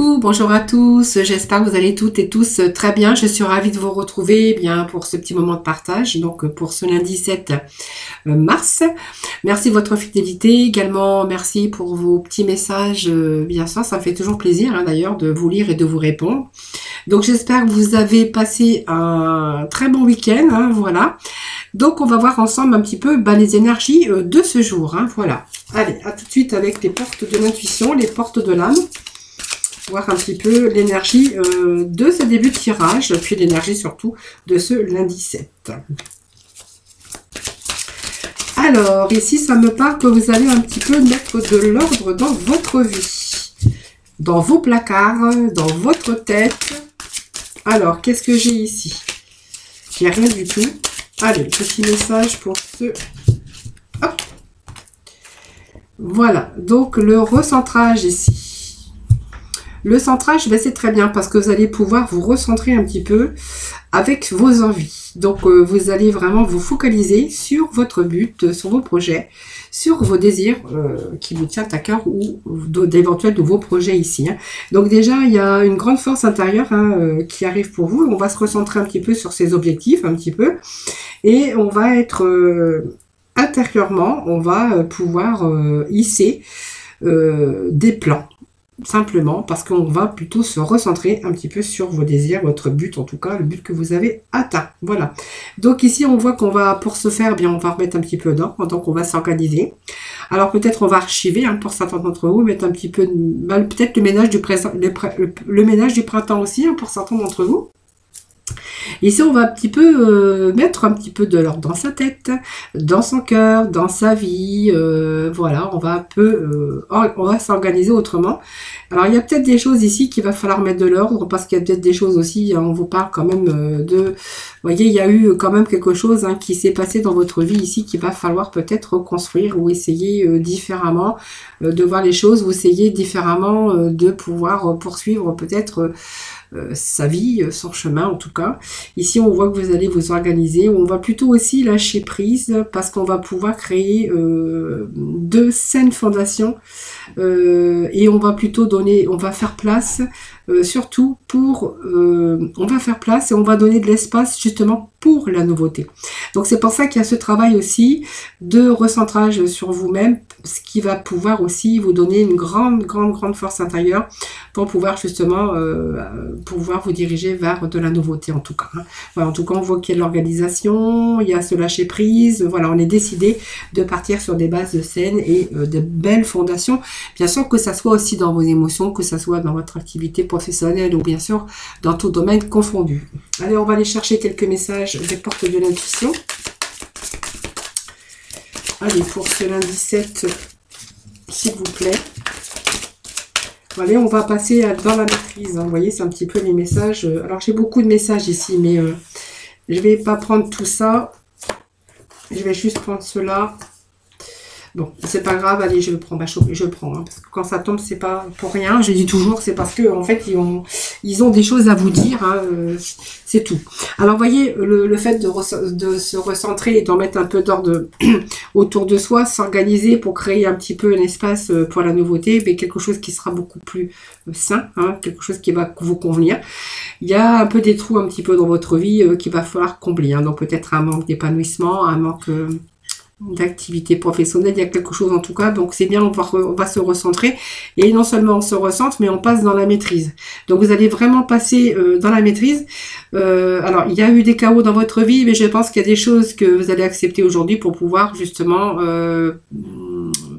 Coucou, bonjour à tous, j'espère que vous allez toutes et tous très bien. Je suis ravie de vous retrouver bien pour ce petit moment de partage, donc pour ce lundi 7 mars. Merci de votre fidélité, également merci pour vos petits messages, bien sûr, ça me fait toujours plaisir d'ailleurs de vous lire et de vous répondre. Donc j'espère que vous avez passé un très bon week-end, voilà. Donc on va voir ensemble un petit peu les énergies de ce jour, voilà. Allez, à tout de suite avec les portes de l'intuition, les portes de l'âme. Voir un petit peu l'énergie de ce début de tirage, puis l'énergie surtout de ce lundi 7. Alors, ici, ça me parle que vous allez un petit peu mettre de l'ordre dans votre vie, dans vos placards, dans votre tête. Alors, qu'est-ce que j'ai ici? Il n'y a rien du tout. Allez, petit message pour ce... Hop. Voilà, donc le recentrage ici. Le centrage, c'est très bien parce que vous allez pouvoir vous recentrer un petit peu avec vos envies. Donc, vous allez vraiment vous focaliser sur votre but, sur vos projets, sur vos désirs qui vous tiennent à cœur ou d'éventuels nouveaux projets ici. Donc déjà, il y a une grande force intérieure qui arrive pour vous. On va se recentrer un petit peu sur ses objectifs, un petit peu. Et on va être... intérieurement, on va pouvoir hisser des plans. Simplement parce qu'on va plutôt se recentrer un petit peu sur vos désirs, votre but en tout cas, le but que vous avez atteint. Voilà. Donc ici on voit qu'on va, pour ce faire, bien on va remettre un petit peu d'ordre, donc on va s'organiser. Alors peut-être on va archiver pour certains d'entre vous, mettre un petit peu, peut-être le ménage du présent, le ménage du printemps aussi pour certains d'entre vous. Ici, on va un petit peu mettre un petit peu de l'ordre dans sa tête, dans son cœur, dans sa vie. Voilà, on va un peu, on va s'organiser autrement. Alors, il y a peut-être des choses ici qu'il va falloir mettre de l'ordre parce qu'il y a peut-être des choses aussi, on vous parle quand même de... Vous voyez, il y a eu quand même quelque chose qui s'est passé dans votre vie ici qu'il va falloir peut-être reconstruire ou essayer différemment de voir les choses, ou essayer différemment de pouvoir poursuivre peut-être... sa vie, son chemin en tout cas. Ici, on voit que vous allez vous organiser. On va plutôt aussi lâcher prise parce qu'on va pouvoir créer de saines fondations et on va plutôt donner, on va faire place surtout pour, on va faire place et on va donner de l'espace justement pour la nouveauté. Donc c'est pour ça qu'il y a ce travail aussi de recentrage sur vous-même, ce qui va pouvoir aussi vous donner une grande force intérieure pour pouvoir justement pouvoir vous diriger vers de la nouveauté en tout cas. Voilà, en tout cas, on voit qu'il y a de l'organisation, il y a ce lâcher prise. Voilà, on est décidé de partir sur des bases saines et de belles fondations. Bien sûr que ça soit aussi dans vos émotions, que ça soit dans votre activité professionnelle ou bien sûr dans tout domaine confondu. Allez, on va aller chercher quelques messages des portes de l'intuition. Allez, pour ce lundi 7, s'il vous plaît. Allez, on va passer dans la maîtrise. Vous voyez, c'est un petit peu les messages. Alors, j'ai beaucoup de messages ici, mais je ne vais pas prendre tout ça. Je vais juste prendre cela. Bon, c'est pas grave, allez, je le prends, je le prends, parce que quand ça tombe, c'est pas pour rien, je dis toujours, c'est parce que en fait, ils ont des choses à vous dire, c'est tout. Alors, voyez, le fait de se recentrer et d'en mettre un peu d'ordre autour de soi, s'organiser pour créer un petit peu un espace pour la nouveauté, mais quelque chose qui sera beaucoup plus sain, quelque chose qui va vous convenir. Il y a un peu des trous un petit peu dans votre vie qu'il va falloir combler, donc peut-être un manque d'épanouissement, un manque... d'activité professionnelle, il y a quelque chose en tout cas, donc c'est bien, on va se recentrer, et non seulement on se recentre, mais on passe dans la maîtrise. Donc vous allez vraiment passer dans la maîtrise. Alors il y a eu des chaos dans votre vie, mais je pense qu'il y a des choses que vous allez accepter aujourd'hui pour pouvoir justement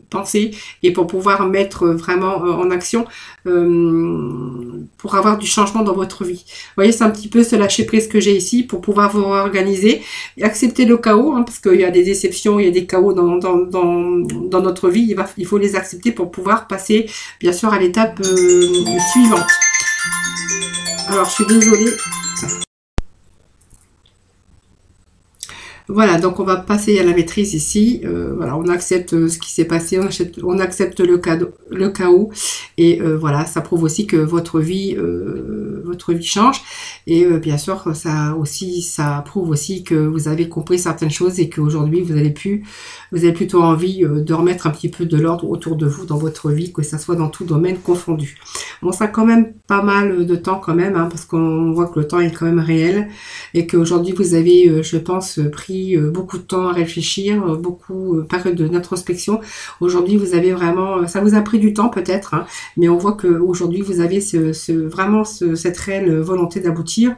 penser et pour pouvoir mettre vraiment en action pour avoir du changement dans votre vie. Vous voyez, c'est un petit peu ce lâcher prise que j'ai ici pour pouvoir vous organiser et accepter le chaos, parce qu'il y a des déceptions, il y a des chaos dans notre vie, il faut les accepter pour pouvoir passer bien sûr à l'étape suivante. Alors je suis désolée. Voilà, donc on va passer à la maîtrise ici. Voilà, on accepte ce qui s'est passé, on accepte le chaos. Et voilà, ça prouve aussi que votre vie, votre vie change. Et bien sûr, ça prouve aussi que vous avez compris certaines choses et qu'aujourd'hui, vous avez plutôt envie de remettre un petit peu de l'ordre autour de vous dans votre vie, que ça soit dans tout domaine confondu. Bon, ça a quand même pas mal de temps quand même, hein, parce qu'on voit que le temps est quand même réel et qu'aujourd'hui, vous avez, je pense, pris beaucoup de temps à réfléchir, beaucoup période d'introspection. Aujourd'hui, vous avez vraiment, ça vous a pris du temps peut-être, hein, mais on voit qu'aujourd'hui, vous avez vraiment cette réelle volonté d'aboutir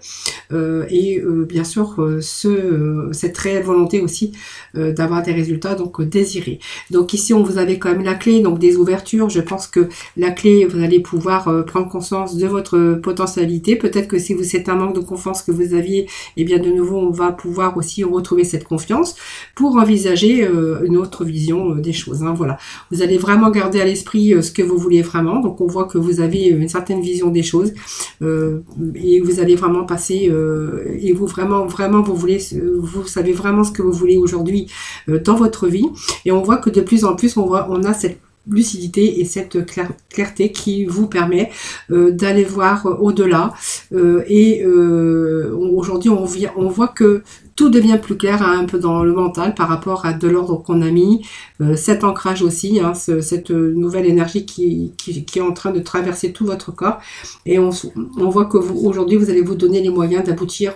et bien sûr, cette réelle volonté aussi d'avoir des résultats donc désirés. Donc ici, on vous avait quand même la clé, donc des ouvertures. Je pense que la clé, vous allez pouvoir prendre conscience de votre potentialité. Peut-être que si c'est un manque de confiance que vous aviez, et bien de nouveau, on va pouvoir aussi retrouver cette confiance pour envisager une autre vision des choses. Hein, voilà. Vous allez vraiment garder à l'esprit ce que vous voulez vraiment. Donc on voit que vous avez une certaine vision des choses et vous allez vraiment passer et vous vraiment vous savez vraiment ce que vous voulez aujourd'hui dans votre vie. Et on voit que de plus en plus on a cette lucidité et cette clarté qui vous permet d'aller voir au-delà et aujourd'hui on voit que tout devient plus clair hein, un peu dans le mental par rapport à de l'ordre qu'on a mis, cet ancrage aussi, hein, cette nouvelle énergie qui est en train de traverser tout votre corps et on voit que aujourd'hui vous allez vous donner les moyens d'aboutir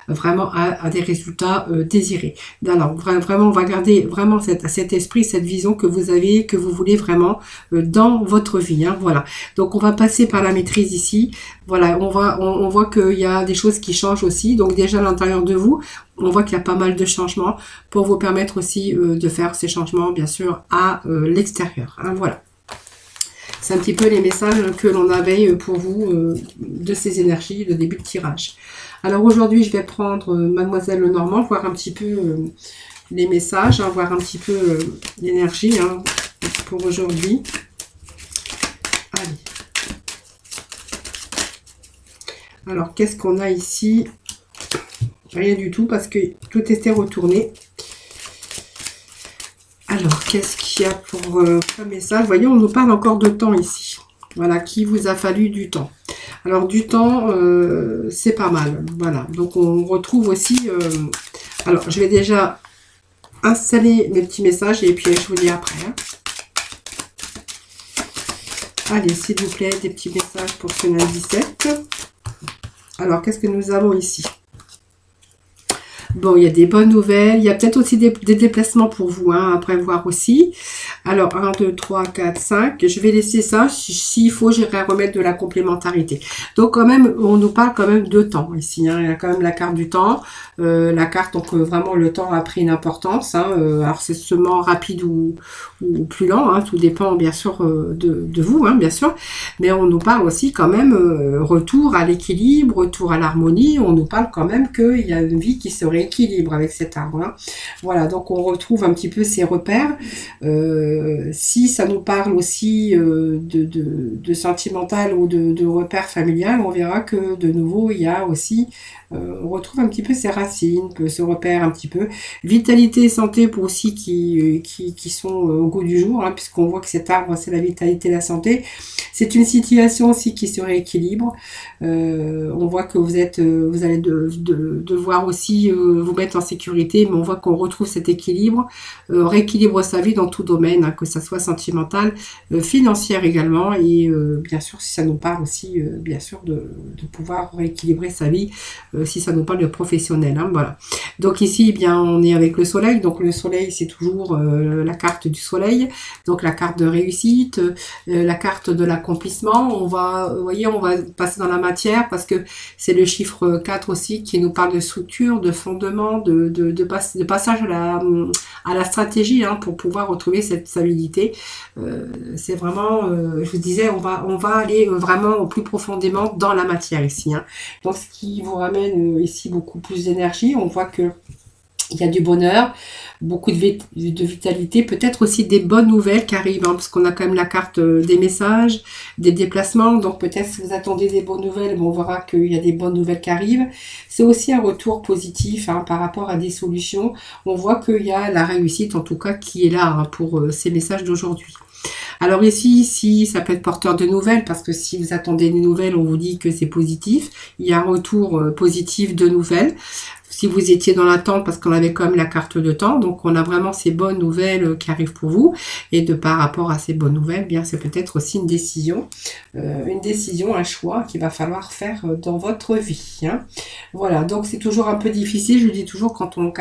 vraiment à des résultats désirés. Alors vraiment on va garder vraiment cet esprit, cette vision que vous avez, que vous voulez vraiment dans votre vie. Hein, voilà. Donc on va passer par la maîtrise ici. Voilà, on voit qu'il y a des choses qui changent aussi. Donc déjà à l'intérieur de vous, on voit qu'il y a pas mal de changements pour vous permettre aussi de faire ces changements, bien sûr, à l'extérieur. Hein, voilà. C'est un petit peu les messages que l'on avait pour vous de ces énergies de début de tirage. Alors aujourd'hui, je vais prendre Mademoiselle Lenormand, voir un petit peu les messages, hein, voir un petit peu l'énergie hein, pour aujourd'hui. Allez. Alors, qu'est-ce qu'on a ici? Rien du tout, parce que tout était retourné. Alors, qu'est-ce qu'il y a pour un message? Vous voyez, on nous parle encore de temps ici. Voilà, qu'il vous a fallu du temps. Alors, du temps, c'est pas mal. Voilà, donc on retrouve aussi... alors, je vais déjà installer mes petits messages et puis je vous dis après. Hein. Allez, s'il vous plaît, des petits messages pour ce lundi 17. Alors, qu'est-ce que nous avons ici? Bon, il y a des bonnes nouvelles. Il y a peut-être aussi des déplacements pour vous hein, à prévoir aussi. Alors, 1, 2, 3, 4, 5. Je vais laisser ça. S'il faut, j'irai remettre de la complémentarité. Donc, quand même, on nous parle quand même de temps ici. Hein. Il y a quand même la carte du temps. La carte, donc vraiment, le temps a pris une importance. Hein. Alors, c'est seulement rapide ou plus lent. Hein. Tout dépend, bien sûr, de vous, hein, bien sûr. Mais on nous parle aussi quand même retour à l'équilibre, retour à l'harmonie. On nous parle quand même qu'il y a une vie qui se rééquilibre avec cet arbre. Hein. Voilà, donc on retrouve un petit peu ces repères. Si ça nous parle aussi de sentimental ou de repères familial, on verra que de nouveau, il y a aussi... on retrouve un petit peu ses racines, ce repère un petit peu. Vitalité et santé pour aussi qui sont au goût du jour, hein, puisqu'on voit que cet arbre, c'est la vitalité et la santé. C'est une situation aussi qui se rééquilibre. On voit que vous allez devoir aussi vous mettre en sécurité, mais on voit qu'on retrouve cet équilibre, rééquilibre sa vie dans tout domaine, hein, que ça soit sentimental, financière également, et bien sûr, si ça nous parle aussi, bien sûr, de pouvoir rééquilibrer sa vie, si ça nous parle de professionnel. Hein, voilà. Donc ici, eh bien, on est avec le soleil. Donc le soleil, c'est toujours la carte du soleil. Donc la carte de réussite, la carte de l'accomplissement. On va, vous voyez, on va passer dans la matière parce que c'est le chiffre 4 aussi qui nous parle de structure, de fondement, de passage à la stratégie hein, pour pouvoir retrouver cette stabilité. C'est vraiment, je vous disais, on va aller vraiment au plus profondément dans la matière ici. Hein. Donc ce qui vous ramène ici beaucoup plus d'énergie. On voit que il y a du bonheur, beaucoup de vitalité, peut-être aussi des bonnes nouvelles qui arrivent, hein, parce qu'on a quand même la carte des messages, des déplacements, donc peut-être si vous attendez des bonnes nouvelles, on verra qu'il y a des bonnes nouvelles qui arrivent. C'est aussi un retour positif hein, par rapport à des solutions. On voit qu'il y a la réussite, en tout cas, qui est là hein, pour ces messages d'aujourd'hui. Alors ici, ça peut être porteur de nouvelles, parce que si vous attendez des nouvelles, on vous dit que c'est positif. Il y a un retour positif de nouvelles. Si vous étiez dans l'attente, parce qu'on avait quand même la carte de temps, donc on a vraiment ces bonnes nouvelles qui arrivent pour vous. Et de par rapport à ces bonnes nouvelles, bien c'est peut-être aussi une décision, un choix qu'il va falloir faire dans votre vie. Hein. Voilà, donc c'est toujours un peu difficile, je le dis toujours, quand on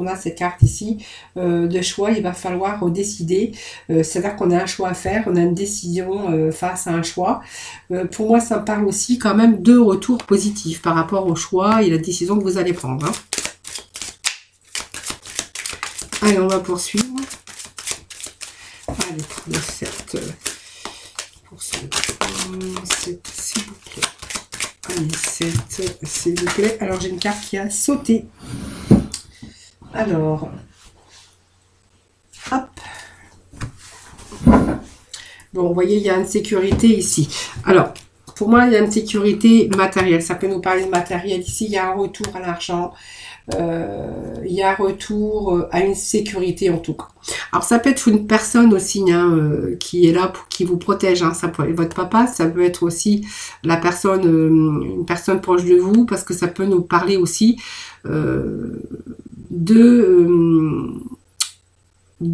a cette carte ici de choix, il va falloir décider. C'est-à-dire qu'on a un choix à faire, on a une décision face à un choix. Pour moi, ça me parle aussi quand même de retour positif par rapport au choix et la décision que vous allez prendre. Hein. Allez, on va poursuivre. Allez, le 7. Pour 7, s'il vous plaît. Allez, 7, s'il vous plaît. Alors, j'ai une carte qui a sauté. Alors, hop. Bon, vous voyez, il y a une sécurité ici. Alors, pour moi, il y a une sécurité matérielle. Ça peut nous parler de matériel ici. Il y a un retour à l'argent. Il y a un retour à une sécurité en tout cas. Alors, ça peut être une personne aussi hein, qui est là, qui vous protège. Hein. Ça peut être votre papa. Ça peut être aussi la personne, une personne proche de vous. Parce que ça peut nous parler aussi de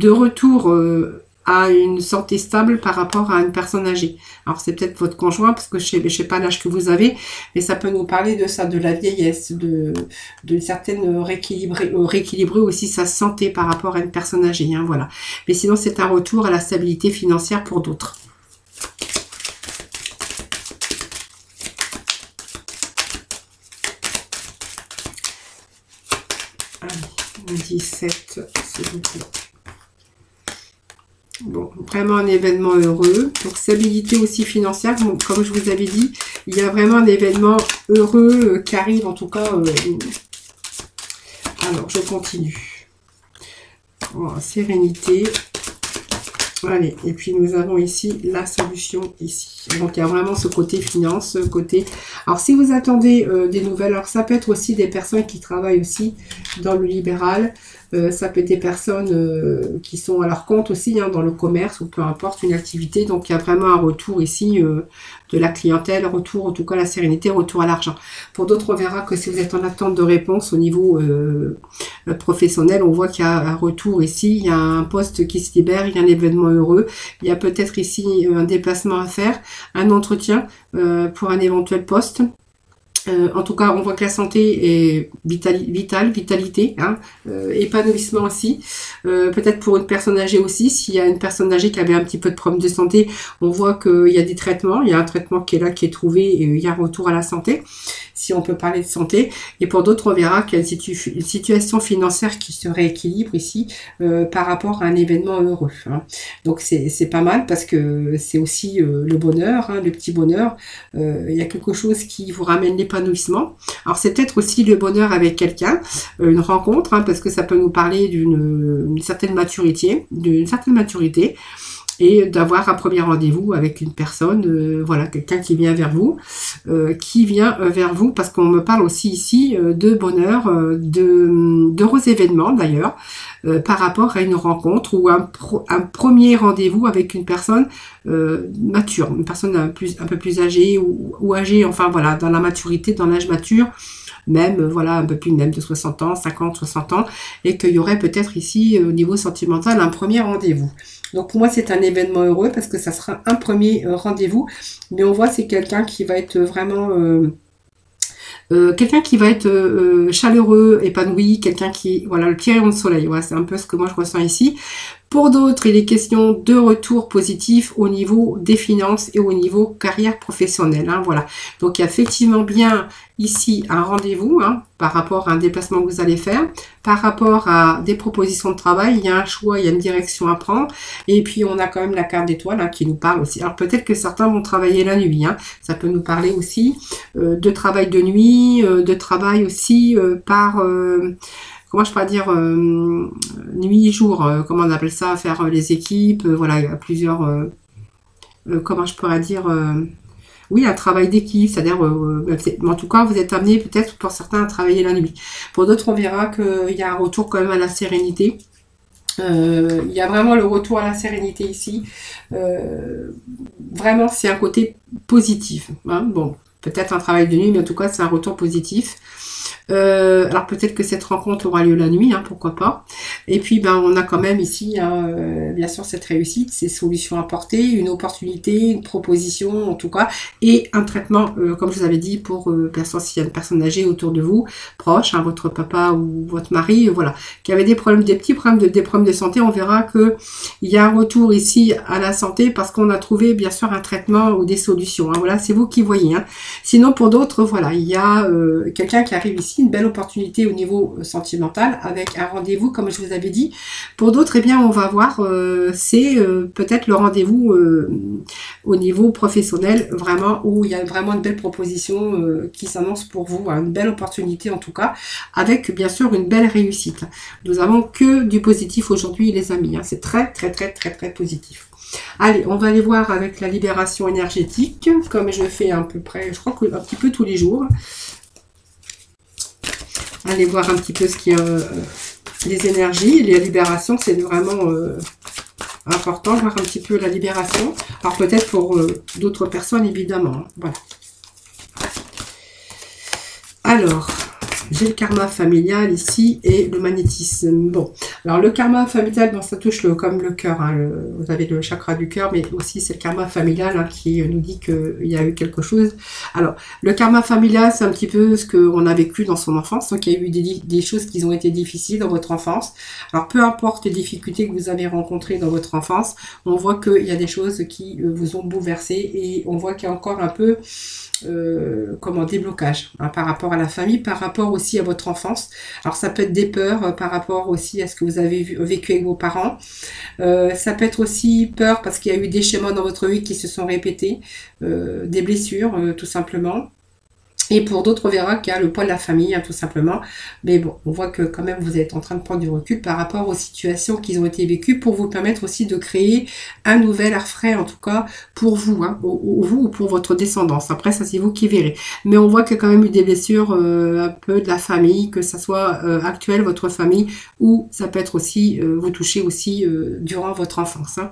retour à une santé stable par rapport à une personne âgée. Alors c'est peut-être votre conjoint, parce que je sais pas l'âge que vous avez, mais ça peut nous parler de ça, de la vieillesse, de certaine rééquilibrer aussi sa santé par rapport à une personne âgée. Hein, voilà. Mais sinon c'est un retour à la stabilité financière pour d'autres. Allez, 17, s'il vous plaît. Bon, vraiment un événement heureux. Donc, stabilité aussi financière, bon, comme je vous avais dit, il y a vraiment un événement heureux qui arrive, en tout cas. Alors, je continue. Oh, sérénité. Allez, et puis nous avons ici la solution ici. Donc, il y a vraiment ce côté finance, ce côté... Alors, si vous attendez des nouvelles, alors ça peut être aussi des personnes qui travaillent aussi dans le libéral. Ça peut être des personnes qui sont à leur compte aussi, hein, dans le commerce ou peu importe, une activité. Donc, il y a vraiment un retour ici de la clientèle, retour en tout cas à la sérénité, retour à l'argent. Pour d'autres, on verra que si vous êtes en attente de réponse au niveau professionnel, on voit qu'il y a un retour ici, il y a un poste qui se libère, il y a un événement heureux, il y a peut-être ici un déplacement à faire, un entretien pour un éventuel poste. En tout cas, on voit que la santé est vitalité, hein, épanouissement aussi. Peut-être pour une personne âgée aussi, s'il y a une personne âgée qui avait un petit peu de problème de santé, on voit qu'il y a des traitements, il y a un traitement qui est là, qui est trouvé, et il y a un retour à la santé, si on peut parler de santé. Et pour d'autres, on verra qu'il y a une situation financière qui se rééquilibre ici par rapport à un événement heureux. Hein. Donc c'est pas mal parce que c'est aussi le bonheur, hein, le petit bonheur. Il y a quelque chose qui vous ramène l'épanouissement. Alors c'est peut-être aussi le bonheur avec quelqu'un, une rencontre, hein, parce que ça peut nous parler d'une certaine maturité, et d'avoir un premier rendez-vous avec une personne, voilà, quelqu'un qui vient vers vous, parce qu'on me parle aussi ici de bonheur, d'heureux événements d'ailleurs, par rapport à une rencontre ou un premier rendez-vous avec une personne mature, une personne un peu plus âgée ou âgée, enfin voilà, dans la maturité, dans l'âge mature, même voilà un peu plus, même de 60 ans, 50, 60 ans, et qu'il y aurait peut-être ici au niveau sentimental un premier rendez-vous. Donc pour moi c'est un événement heureux parce que ça sera un premier rendez-vous, mais on voit c'est quelqu'un qui va être vraiment chaleureux, épanoui, quelqu'un qui, voilà, le petit rayon de soleil, voilà, c'est un peu ce que moi je ressens ici. Pour d'autres, il est question de retour positif au niveau des finances et au niveau carrière professionnelle. Hein, voilà. Donc, il y a effectivement bien ici un rendez-vous hein, par rapport à un déplacement que vous allez faire, par rapport à des propositions de travail. Il y a un choix, il y a une direction à prendre. Et puis, on a quand même la carte d'étoile hein, qui nous parle aussi. Alors, peut-être que certains vont travailler la nuit. Hein. Ça peut nous parler aussi de travail de nuit, de travail aussi par... comment je pourrais dire, nuit, jour, comment on appelle ça, faire les équipes, voilà, il y a plusieurs, comment je pourrais dire, oui, un travail d'équipe, c'est-à-dire, en tout cas, vous êtes amené peut-être pour certains à travailler la nuit. Pour d'autres, on verra qu'il y a un retour quand même à la sérénité. Il y a vraiment le retour à la sérénité ici. Vraiment, c'est un côté positif. Hein. Bon, peut-être un travail de nuit, mais en tout cas, c'est un retour positif. Alors peut-être que cette rencontre aura lieu la nuit, hein, pourquoi pas. Et puis ben on a quand même ici, hein, bien sûr, cette réussite, ces solutions apportées, une opportunité, une proposition en tout cas, et un traitement, comme je vous avais dit, pour s'il y a une personne âgée autour de vous, proche, hein, votre papa ou votre mari, voilà, qui avait des problèmes, des petits problèmes, des problèmes de santé. On verra que il y a un retour ici à la santé parce qu'on a trouvé bien sûr un traitement ou des solutions. Hein, voilà, c'est vous qui voyez. Hein. Sinon pour d'autres, voilà, il y a quelqu'un qui arrive ici, une belle opportunité au niveau sentimental avec un rendez-vous comme je vous avais dit. Pour d'autres, eh bien on va voir, c'est peut-être le rendez-vous au niveau professionnel, vraiment où il y a vraiment une belle proposition qui s'annonce pour vous, hein, une belle opportunité en tout cas, avec bien sûr une belle réussite. Nous avons que du positif aujourd'hui les amis, hein, c'est très positif. Allez, on va aller voir avec la libération énergétique, comme je fais à peu près, je crois qu'un petit peu tous les jours. Allez voir un petit peu ce qu'il y a, les énergies, les libérations, c'est vraiment important, voir un petit peu la libération. Alors peut-être pour d'autres personnes, évidemment. Hein. Voilà. Alors, j'ai le karma familial ici et le magnétisme. Bon, alors le karma familial, bon, ça touche comme le cœur. Hein, vous avez le chakra du cœur, mais aussi c'est le karma familial hein, qui nous dit qu'il y a eu quelque chose. Alors, le karma familial, c'est un petit peu ce qu'on a vécu dans son enfance. Donc, il y a eu des choses qui ont été difficiles dans votre enfance. Alors, peu importe les difficultés que vous avez rencontrées dans votre enfance, on voit qu'il y a des choses qui vous ont bouleversé et on voit qu'il y a encore un peu déblocage hein, par rapport à la famille, par rapport aussi à votre enfance. Alors ça peut être des peurs par rapport aussi à ce que vous avez vécu avec vos parents. Ça peut être aussi peur parce qu'il y a eu des schémas dans votre vie qui se sont répétés, des blessures tout simplement. Et pour d'autres, on verra qu'il y a le poids de la famille, hein, tout simplement. Mais bon, on voit que quand même, vous êtes en train de prendre du recul par rapport aux situations qui ont été vécues pour vous permettre aussi de créer un nouvel air frais, en tout cas, pour vous, hein, vous ou pour votre descendance. Après, ça, c'est vous qui verrez. Mais on voit qu'il y a quand même eu des blessures un peu de la famille, que ça soit actuel, votre famille, ou ça peut être aussi, vous toucher aussi durant votre enfance. Hein.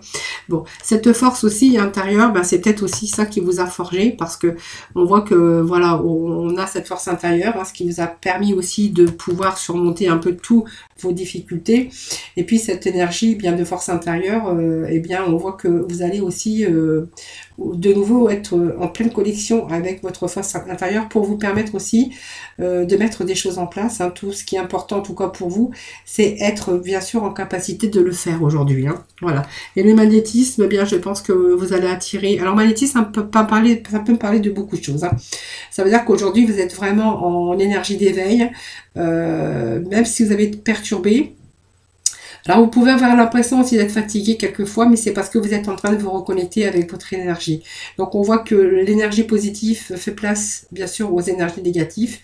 Bon, cette force aussi intérieure, ben, c'est peut-être aussi ça qui vous a forgé, parce que on voit que, voilà, on a cette force intérieure, hein, ce qui vous a permis aussi de pouvoir surmonter un peu tous vos difficultés. Et puis cette énergie bien de force intérieure, eh bien on voit que vous allez aussi de nouveau être en pleine connexion avec votre force intérieure pour vous permettre aussi de mettre des choses en place. Hein. Tout ce qui est important en tout cas pour vous, c'est être bien sûr en capacité de le faire aujourd'hui. Hein. Voilà. Et le magnétisme, eh bien je pense que vous allez attirer. Alors magnétisme, ça peut me parler de beaucoup de choses. Hein. Ça veut dire qu'aujourd'hui vous êtes vraiment en énergie d'éveil, même si vous avez été perturbé. Alors vous pouvez avoir l'impression aussi d'être fatigué quelquefois, mais c'est parce que vous êtes en train de vous reconnecter avec votre énergie. Donc on voit que l'énergie positive fait place bien sûr aux énergies négatives.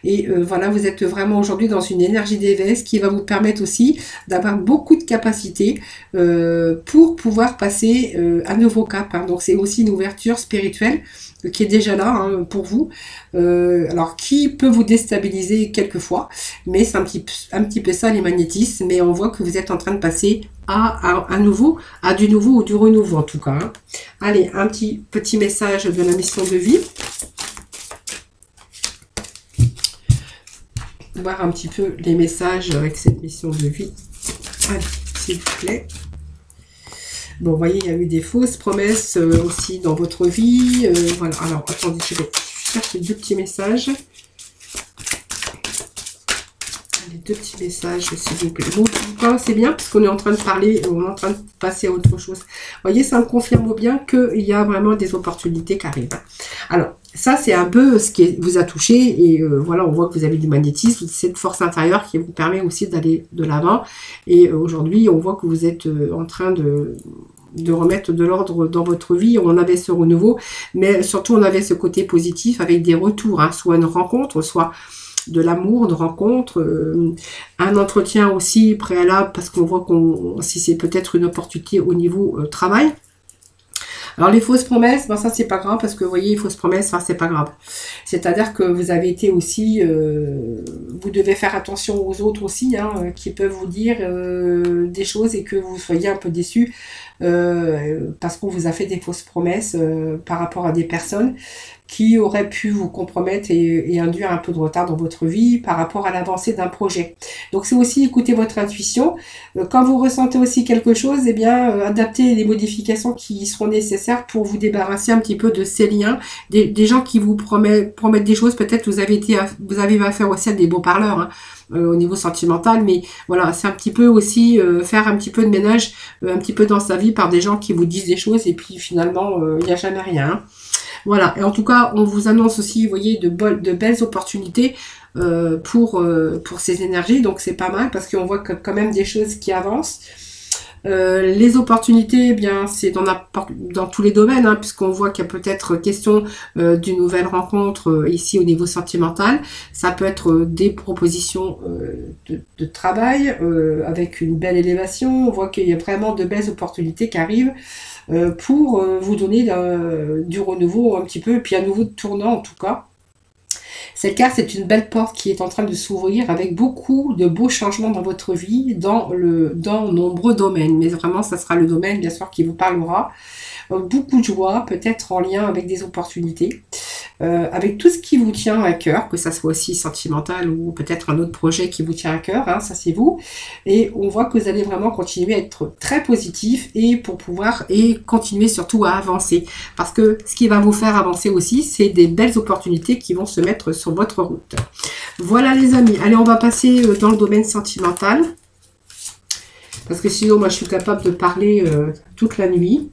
Et voilà, vous êtes vraiment aujourd'hui dans une énergie d'éveil, ce qui va vous permettre aussi d'avoir beaucoup de capacités pour pouvoir passer un nouveau cap. Hein. Donc c'est aussi une ouverture spirituelle qui est déjà là hein, pour vous. Alors qui peut vous déstabiliser quelquefois, mais c'est un petit peu ça les magnétismes, mais on voit que vous êtes en train de passer à du nouveau ou du renouveau en tout cas. Hein. Allez, un petit message de la mission de vie. Voir un petit peu les messages avec cette mission de vie. Allez, s'il vous plaît. Bon, vous voyez, il y a eu des fausses promesses aussi dans votre vie. Voilà, alors, attendez, je vais chercher deux petits messages. Allez, deux petits messages, s'il vous plaît. Bon, c'est bien, parce qu'on est en train de parler, on est en train de passer à autre chose. Vous voyez, ça me confirme bien qu'il y a vraiment des opportunités qui arrivent. Alors, ça, c'est un peu ce qui vous a touché. Et voilà, on voit que vous avez du magnétisme, cette force intérieure qui vous permet aussi d'aller de l'avant. Et aujourd'hui, on voit que vous êtes en train de remettre de l'ordre dans votre vie. On avait ce renouveau, mais surtout, on avait ce côté positif avec des retours, hein, soit une rencontre, soit de l'amour, de rencontre, un entretien aussi préalable, parce qu'on voit si c'est peut-être une opportunité au niveau travail. Alors les fausses promesses, ben ça c'est pas grave parce que vous voyez, les fausses promesses, ça c'est pas grave. C'est-à-dire que vous avez été aussi, vous devez faire attention aux autres aussi, hein, qui peuvent vous dire des choses et que vous soyez un peu déçus parce qu'on vous a fait des fausses promesses par rapport à des personnes qui auraient pu vous compromettre et induire un peu de retard dans votre vie par rapport à l'avancée d'un projet. Donc c'est aussi écouter votre intuition. Quand vous ressentez aussi quelque chose, eh bien adaptez les modifications qui seront nécessaires pour vous débarrasser un petit peu de ces liens, des gens qui vous promettent des choses. Peut-être vous avez affaire aussi à des beaux parleurs, hein, au niveau sentimental, mais voilà, c'est un petit peu aussi faire un petit peu de ménage un petit peu dans sa vie par des gens qui vous disent des choses et puis finalement il n'y a jamais rien, hein. Voilà, et en tout cas, on vous annonce aussi, vous voyez, de belles opportunités pour ces énergies, donc c'est pas mal parce qu'on voit quand même des choses qui avancent. Les opportunités, eh bien, c'est dans tous les domaines, hein, puisqu'on voit qu'il y a peut-être question d'une nouvelle rencontre ici au niveau sentimental. Ça peut être des propositions de travail avec une belle élévation. On voit qu'il y a vraiment de belles opportunités qui arrivent pour vous donner du renouveau un petit peu, et puis un nouveau tournant en tout cas. Cette carte, c'est une belle porte qui est en train de s'ouvrir avec beaucoup de beaux changements dans votre vie, dans nombreux domaines. Mais vraiment, ça sera le domaine, bien sûr, qui vous parlera. Beaucoup de joie, peut-être en lien avec des opportunités, avec tout ce qui vous tient à cœur, que ça soit aussi sentimental ou peut-être un autre projet qui vous tient à cœur, hein, ça c'est vous. Et on voit que vous allez vraiment continuer à être très positif et pour pouvoir continuer surtout à avancer. Parce que ce qui va vous faire avancer aussi, c'est des belles opportunités qui vont se mettre sur votre route. Voilà les amis, allez on va passer dans le domaine sentimental. Parce que sinon moi je suis capable de parler toute la nuit.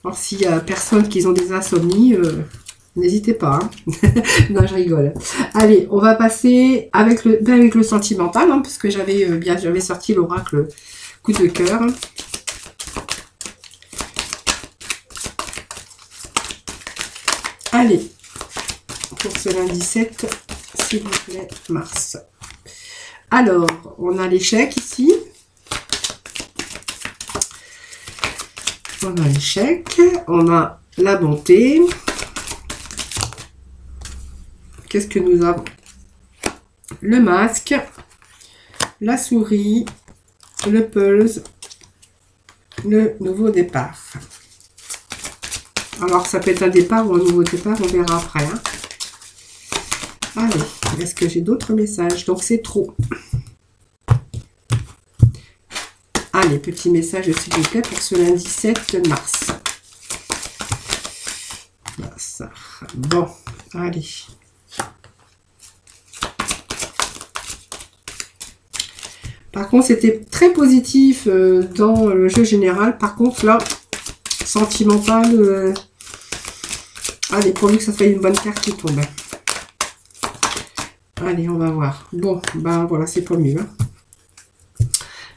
Alors s'il y a personne qui ont des insomnies, n'hésitez pas. Hein. Non, je rigole. Allez, on va passer avec le sentimental, hein, parce que j'avais sorti l'oracle coup de cœur. Allez, pour ce lundi 7, s'il vous plaît, mars. Alors, on a l'échec ici. On a l'échec, on a la bonté. Qu'est-ce que nous avons? Le masque, la souris, le pulse, le nouveau départ. Alors, ça peut être un départ ou un nouveau départ, on verra après. Hein. Allez, est-ce que j'ai d'autres messages? Donc, c'est trop. Allez, petit message s'il vous plaît pour ce lundi 7 mars. Ça. Bon, allez. Par contre, c'était très positif dans le jeu général. Par contre, là, sentimental. Allez, pourvu que ça soit une bonne carte qui tombe. Allez, on va voir. Bon, ben voilà, c'est pas mieux. Hein.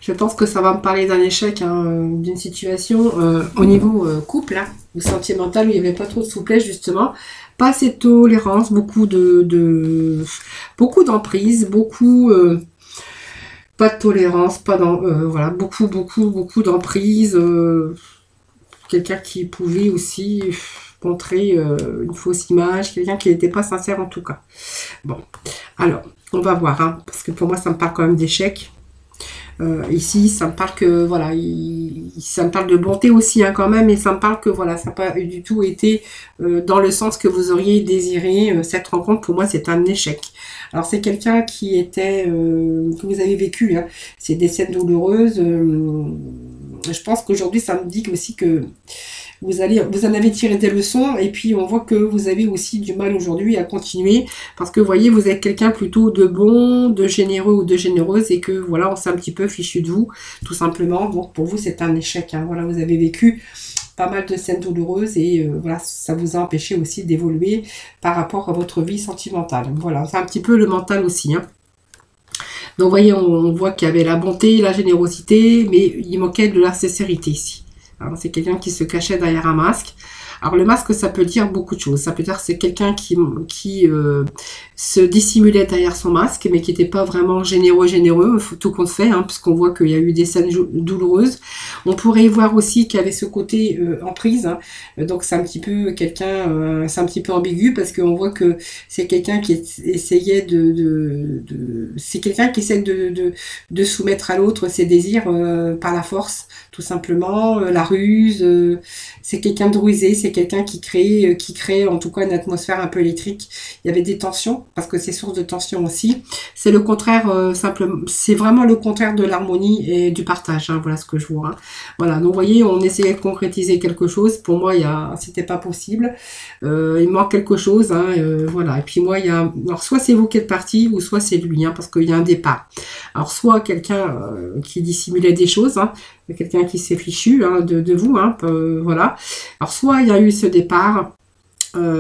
Je pense que ça va me parler d'un échec, hein, d'une situation au niveau couple, hein, ou sentimental, où il n'y avait pas trop de souplesse, justement. Pas assez de tolérance, beaucoup d'emprise, beaucoup... pas de tolérance, voilà, beaucoup d'emprise. Quelqu'un qui pouvait aussi montrer une fausse image, quelqu'un qui n'était pas sincère en tout cas. Bon, alors, on va voir, hein, parce que pour moi, ça me parle quand même d'échec. Ici, ça me parle que, voilà, ça me parle de bonté aussi, hein, quand même, et ça me parle que, voilà, ça n'a pas du tout été dans le sens que vous auriez désiré. Cette rencontre, pour moi, c'est un échec. Alors, c'est quelqu'un qui était, que vous avez vécu, hein, c'est des scènes douloureuses. Je pense qu'aujourd'hui, ça me dit aussi que vous en avez tiré des leçons, et puis on voit que vous avez aussi du mal aujourd'hui à continuer, parce que vous voyez, vous êtes quelqu'un plutôt de bon, de généreux ou de généreuse, et que voilà, on s'est un petit peu fichu de vous, tout simplement. Donc pour vous, c'est un échec, hein. Voilà, vous avez vécu pas mal de scènes douloureuses, et voilà, ça vous a empêché aussi d'évoluer par rapport à votre vie sentimentale. Voilà, c'est un petit peu le mental aussi, hein. Donc vous voyez, on voit qu'il y avait la bonté, la générosité, mais il manquait de la sincérité ici. Alors, c'est quelqu'un qui se cachait derrière un masque. Alors, le masque, ça peut dire beaucoup de choses. Ça peut dire que c'est quelqu'un qui se dissimulait derrière son masque, mais qui n'était pas vraiment généreux, tout compte fait, hein, puisqu'on voit qu'il y a eu des scènes douloureuses. On pourrait y voir aussi qu'il y avait ce côté emprise, hein. Donc, c'est un petit peu quelqu'un, c'est un petit peu ambigu, parce qu'on voit que c'est quelqu'un qui essayait c'est quelqu'un qui essaie de soumettre à l'autre ses désirs par la force, tout simplement, la ruse, c'est quelqu'un de rusé, c'est quelqu'un qui crée en tout cas une atmosphère un peu électrique. Il y avait des tensions, parce que c'est source de tension aussi. C'est le contraire, simplement, c'est vraiment le contraire de l'harmonie et du partage, hein, voilà ce que je vois. Hein. Voilà, donc vous voyez, on essayait de concrétiser quelque chose. Pour moi, c'était pas possible. Il manque quelque chose, hein, voilà. Et puis moi, alors soit c'est vous qui êtes parti, ou soit c'est lui, hein, parce qu'il y a un départ. Alors soit quelqu'un qui dissimulait des choses, hein, quelqu'un qui s'est fichu hein, de vous, hein, voilà. Alors soit il y a eu ce départ,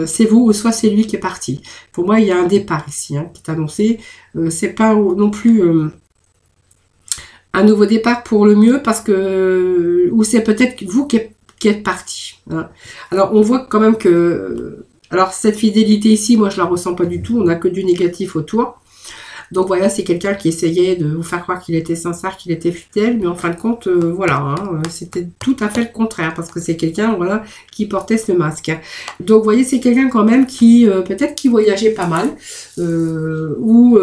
c'est vous, ou soit c'est lui qui est parti. Pour moi, il y a un départ ici, hein, qui est annoncé. C'est pas non plus un nouveau départ pour le mieux, parce que ou c'est peut-être vous qui êtes parti. Hein. Alors on voit quand même que alors cette fidélité ici, moi je la ressens pas du tout. On n'a que du négatif autour. Donc voilà, c'est quelqu'un qui essayait de vous faire croire qu'il était sincère, qu'il était fidèle, mais en fin de compte, voilà, hein, c'était tout à fait le contraire, parce que c'est quelqu'un, voilà, qui portait ce masque. Donc vous voyez, c'est quelqu'un quand même qui, peut-être qui voyageait pas mal, ou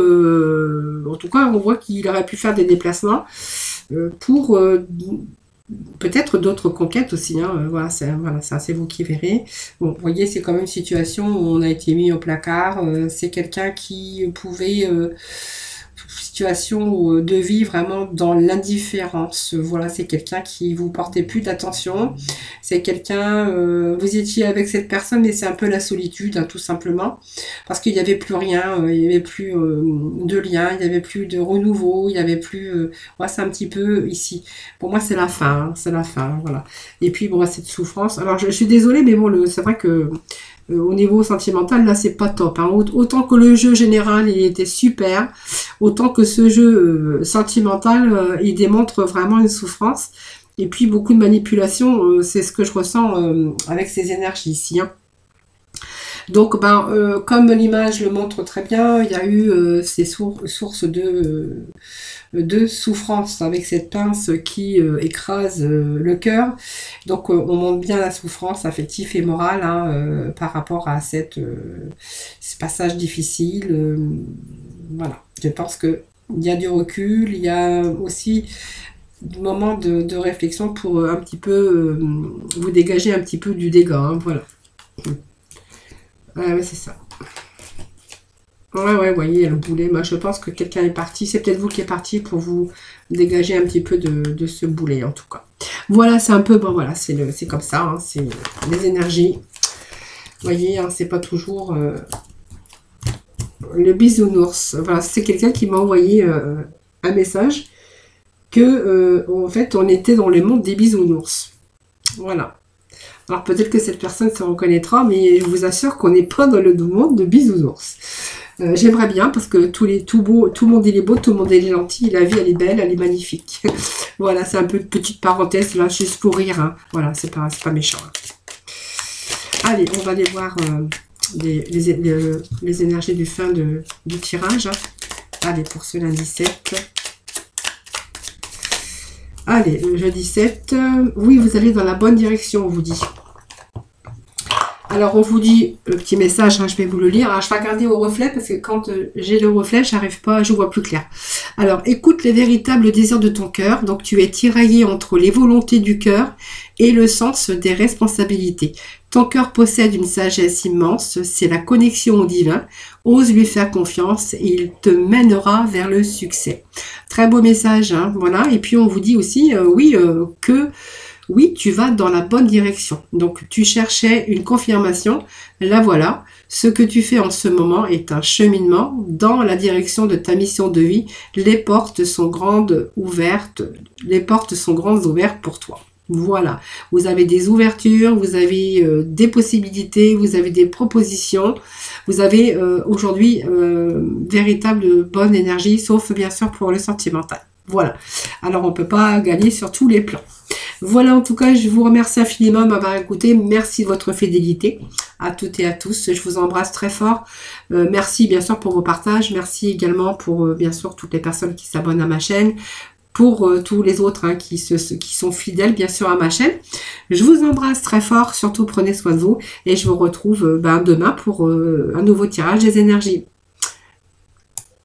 en tout cas, on voit qu'il aurait pu faire des déplacements pour peut-être d'autres conquêtes aussi, hein. Voilà, ça c'est vous qui verrez. Bon, vous voyez, c'est quand même une situation où on a été mis au placard. C'est quelqu'un qui pouvait situation de vie vraiment dans l'indifférence. Voilà, c'est quelqu'un qui vous portait plus d'attention. C'est quelqu'un, vous étiez avec cette personne, mais c'est un peu la solitude, hein, tout simplement, parce qu'il n'y avait plus rien, il n'y avait plus de lien, il n'y avait plus de renouveau, il n'y avait plus. Moi, c'est un petit peu ici. Pour moi, c'est la fin, hein, c'est la fin, voilà. Et puis bon, cette souffrance. Alors, je suis désolée, mais bon, c'est vrai que au niveau sentimental, là, c'est pas top. Hein. Autant que le jeu général, il était super, autant que ce jeu sentimental, il démontre vraiment une souffrance. Et puis, beaucoup de manipulation, c'est ce que je ressens avec ces énergies ici. Hein. Donc, comme l'image le montre très bien, il y a eu ces sources de souffrance avec cette pince qui écrase le cœur. Donc, on montre bien la souffrance affective et morale hein, par rapport à ce passage difficile. Voilà, je pense qu'il y a du recul, il y a aussi des moments de réflexion pour un petit peu vous dégager un petit peu du dégât. Hein, voilà. Ouais, c'est ça. Ouais, vous voyez, le boulet. Moi, je pense que quelqu'un est parti. C'est peut-être vous qui êtes parti pour vous dégager un petit peu de ce boulet, en tout cas. Voilà, c'est un peu... Bon, voilà, c'est comme ça. Hein, c'est les énergies. Vous voyez, hein, c'est pas toujours... le bisounours. Voilà, c'est quelqu'un qui m'a envoyé un message que, en fait, on était dans le monde des bisounours. Voilà. Alors peut-être que cette personne se reconnaîtra, mais je vous assure qu'on n'est pas dans le monde de bisounours. J'aimerais bien, parce que tout le monde il est beau, tout le monde il est gentil, la vie elle est belle, elle est magnifique. Voilà, c'est un peu une petite parenthèse là, juste pour rire. Hein. Voilà, c'est pas méchant. Hein. Allez, on va aller voir les énergies du fin du tirage. Hein. Allez, pour ce lundi 7. Allez, le jeudi 7, oui, vous allez dans la bonne direction, on vous dit. Alors, on vous dit, le petit message, hein, je vais vous le lire. Alors, je vais regarder au reflet, parce que quand j'ai le reflet, j'arrive pas, je vois plus clair. Alors, écoute les véritables désirs de ton cœur. Donc, tu es tiraillé entre les volontés du cœur et le sens des responsabilités. Ton cœur possède une sagesse immense, c'est la connexion au divin. Ose lui faire confiance et il te mènera vers le succès. Très beau message, hein, voilà. Et puis on vous dit aussi, que oui, tu vas dans la bonne direction. Donc tu cherchais une confirmation, la voilà. Ce que tu fais en ce moment est un cheminement dans la direction de ta mission de vie. Les portes sont grandes ouvertes pour toi. Voilà, vous avez des ouvertures, vous avez des possibilités, vous avez des propositions, vous avez aujourd'hui véritable bonne énergie, sauf bien sûr pour le sentimental. Voilà, alors on ne peut pas gagner sur tous les plans. Voilà, en tout cas, je vous remercie infiniment de m'avoir écouté. Merci de votre fidélité à toutes et à tous. Je vous embrasse très fort. Merci bien sûr pour vos partages. Merci également pour bien sûr toutes les personnes qui s'abonnent à ma chaîne. Pour tous les autres hein, qui sont fidèles bien sûr à ma chaîne. Je vous embrasse très fort. Surtout prenez soin de vous. Et je vous retrouve demain pour un nouveau tirage des énergies.